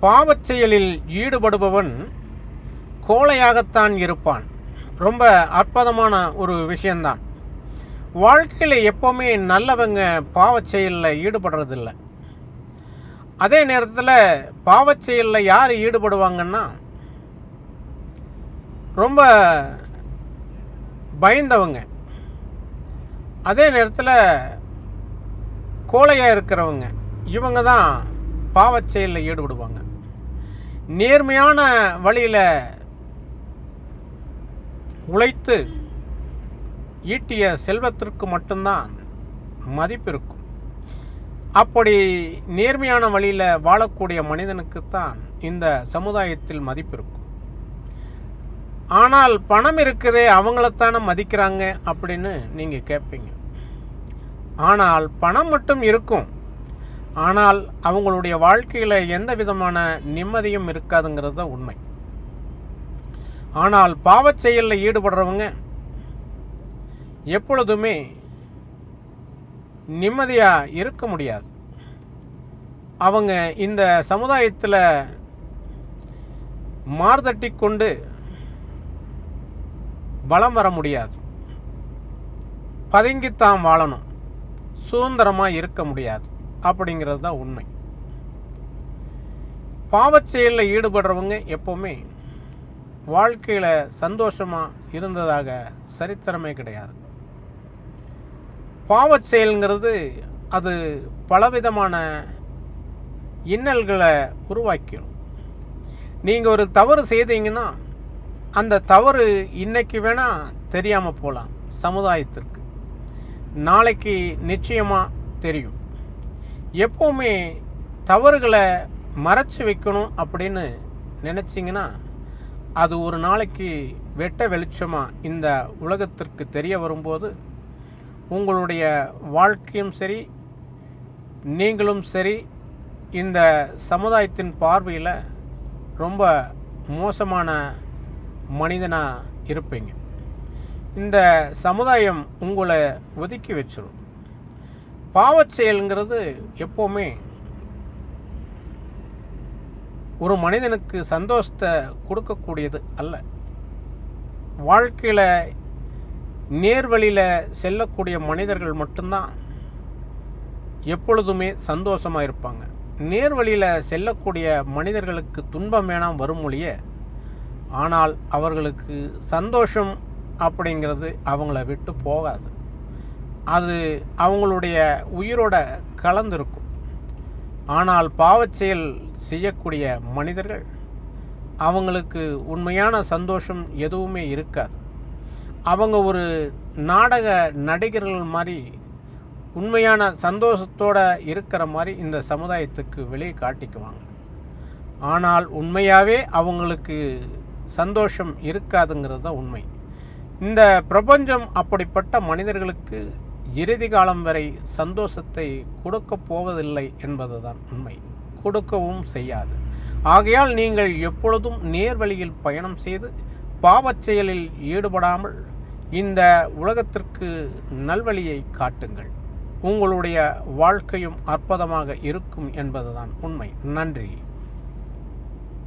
பாவச் செயலில் ஈடுபடுபவன் கோழையாகத்தான் இருப்பான். ரொம்ப அற்புதமான ஒரு விஷயந்தான். வாழ்க்கையில் எப்போவுமே நல்லவங்க பாவச் செயலில் ஈடுபடுறதில்ல. அதே நேரத்தில் பாவச் செயலில் யார் ஈடுபடுவாங்கன்னா, ரொம்ப பயந்தவங்க, அதே நேரத்தில் கோழையாக இருக்கிறவங்க, இவங்க தான் பாவச் செயலில் ஈடுபடுவாங்க. நேர்மையான வழியில் உழைத்து ஈட்டிய செல்வத்திற்கு மட்டும்தான் மதிப்பு இருக்கும். அப்படி நேர்மையான வழியில் வாழக்கூடிய மனிதனுக்குத்தான் இந்த சமுதாயத்தில் மதிப்பு இருக்கும். ஆனால் பணம் இருக்குதே, அவங்களத்தானே மதிக்கிறாங்க அப்படின்னு நீங்கள் கேட்பீங்க. ஆனால் பணம் மட்டும் இருக்கும், ஆனால் அவங்களுடைய வாழ்க்கையில் எந்த விதமான நிம்மதியும் இருக்காதுங்கிறது தான் உண்மை. ஆனால் பாவச் செயலில் ஈடுபடுறவங்க எப்பொழுதுமே நிம்மதியாக இருக்க முடியாது. அவங்க இந்த சமுதாயத்தில் மார்தட்டி கொண்டு பலம் வர முடியாது. பதுங்கித்தான் வாழணும், சுதந்திரமாக இருக்க முடியாது அப்படிங்கிறது தான் உண்மை. பாவச் செயலில் ஈடுபடுறவங்க எப்போவுமே வாழ்க்கையில் சந்தோஷமாக இருந்ததாக சரித்திரமே கிடையாது. பாவச் செயல்ங்கிறது அது பலவிதமான இன்னல்களை உருவாக்கிடும். நீங்கள் ஒரு தவறு செய்தீங்கன்னா அந்த தவறு இன்னைக்கு வேணால் தெரியாமல் போகலாம் சமுதாயத்திற்கு, நாளைக்கு நிச்சயமாக தெரியும். எப்போவுமே தவறுகளை மறைச்சி வைக்கணும் அப்படின்னு நினச்சிங்கன்னா அது ஒரு நாளைக்கு வெட்ட வெளிச்சமாக இந்த உலகத்திற்கு தெரிய வரும்போது உங்களுடைய வாழ்க்கையும் சரி, நீங்களும் சரி, இந்த சமுதாயத்தின் பார்வையில் ரொம்ப மோசமான மனிதனாக இருப்பீங்க. இந்த சமுதாயம் உங்களை ஒதுக்கி வச்சிடும். பாவச் செயல்ங்கிறது எப்போவுமே ஒரு மனிதனுக்கு சந்தோஷத்தை கொடுக்கக்கூடியது அல்ல. வாழ்க்கையில் நேர்வழியில் செல்லக்கூடிய மனிதர்கள் மட்டும்தான் எப்பொழுதுமே சந்தோஷமாக இருப்பாங்க. நேர்வழியில் செல்லக்கூடிய மனிதர்களுக்கு துன்பம் வேணாம் வரும் மொழிய, ஆனால் அவர்களுக்கு சந்தோஷம் அப்படிங்கிறது அவங்கள விட்டு போகாது. அது அவங்களுடைய உயிரோட கலந்திருக்கும். ஆனால் பாவச் செயல் செய்யக்கூடிய மனிதர்கள் அவங்களுக்கு உண்மையான சந்தோஷம் எதுவுமே இருக்காது. அவங்க ஒரு நாடக நடிகர்கள் மாதிரி உண்மையான சந்தோஷத்தோடு இருக்கிற மாதிரி இந்த சமுதாயத்துக்கு வெளியே காட்டிக்குவாங்க. ஆனால் உண்மையாகவே அவங்களுக்கு சந்தோஷம் இருக்காதுங்கிறது தான் உண்மை. இந்த பிரபஞ்சம் அப்படிப்பட்ட மனிதர்களுக்கு இறுதி காலம் வரை சந்தோஷத்தை கொடுக்க போவதில்லை என்பதுதான் உண்மை. கொடுக்கவும் செய்யாது. ஆகையால் நீங்கள் எப்பொழுதும் நேர்வழியில் பயணம் செய்து பாவச் செயலில் ஈடுபடாமல் இந்த உலகத்திற்கு நல்வழியை காட்டுங்கள். உங்களுடைய வாழ்க்கையும் அற்புதமாக இருக்கும் என்பதுதான் உண்மை. நன்றி.